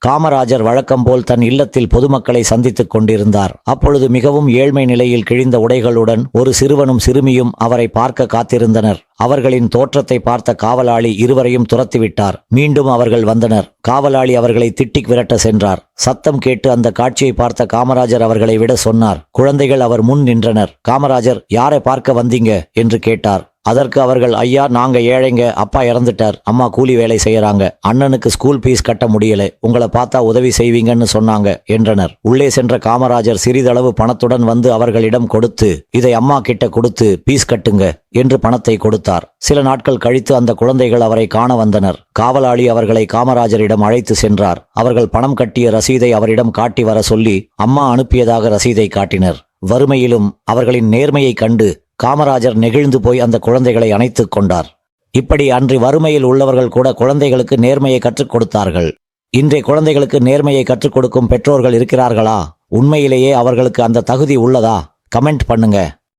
காமராஜர் வழக்கம்போல் தன் இல்லத்தில் பொதுமக்களை சந்தித்துக் கொண்டிருந்தார். அப்பொழுது மிகவும் ஏழ்மை நிலையில் கிழிந்த உடைகளுடன் ஒரு சிறுவனும் சிறுமியும் அவரை பார்க்க காத்திருந்தனர். அவர்களின் தோற்றத்தை பார்த்த காவலாளி இருவரையும் துரத்திவிட்டார். மீண்டும் அவர்கள் வந்தனர். காவலாளி அவர்களை திட்டிக் விரட்ட சென்றார். சத்தம் கேட்டு அந்த காட்சியை பார்த்த காமராஜர் அவர்களை விட சொன்னார். குழந்தைகள் அவர் முன் நின்றனர். காமராஜர், யாரை பார்க்க வந்தீங்க என்று கேட்டார். அதற்கு அவர்கள், ஐயா, நாங்க ஏழைங்க, அப்பா இறந்துட்டார், அம்மா கூலி வேலை செய்யறாங்க, அண்ணனுக்கு ஸ்கூல் ஃபீஸ் கட்ட முடியல, உங்களை பார்த்தா உதவி செய்வீங்கன்னு சொன்னாங்க என்றனர். உள்ளே சென்ற காமராஜர் சிறிதளவு பணத்துடன் வந்து அவர்களிடம் கொடுத்து, இதை அம்மா கிட்ட கொடுத்து ஃபீஸ் கட்டுங்க என்று பணத்தை கொடுத்தார். சில நாட்கள் கழித்து அந்த குழந்தைகள் அவரை காண வந்தனர். காவலாளி அவர்களை காமராஜரிடம் அழைத்து சென்றார். அவர்கள் பணம் கட்டிய ரசீதை அவரிடம் காட்டி வர சொல்லி அம்மா அனுப்பியதாக ரசீதை காட்டினர். வறுமையிலும் அவர்களின் நேர்மையை கண்டு காமராஜர் நெகிழ்ந்து போய் அந்த குழந்தைகளை அணைத்துக் கொண்டார். இப்படி அன்றி வறுமையில் உள்ளவர்கள் கூட குழந்தைகளுக்கு நேர்மையை கற்றுக் கொடுத்தார்கள். இன்றைய குழந்தைகளுக்கு நேர்மையை கற்றுக் கொடுக்கும் பெற்றோர்கள் இருக்கிறார்களா? உண்மையிலேயே அவர்களுக்கு அந்த தகுதி உள்ளதா? கமெண்ட் பண்ணுங்க.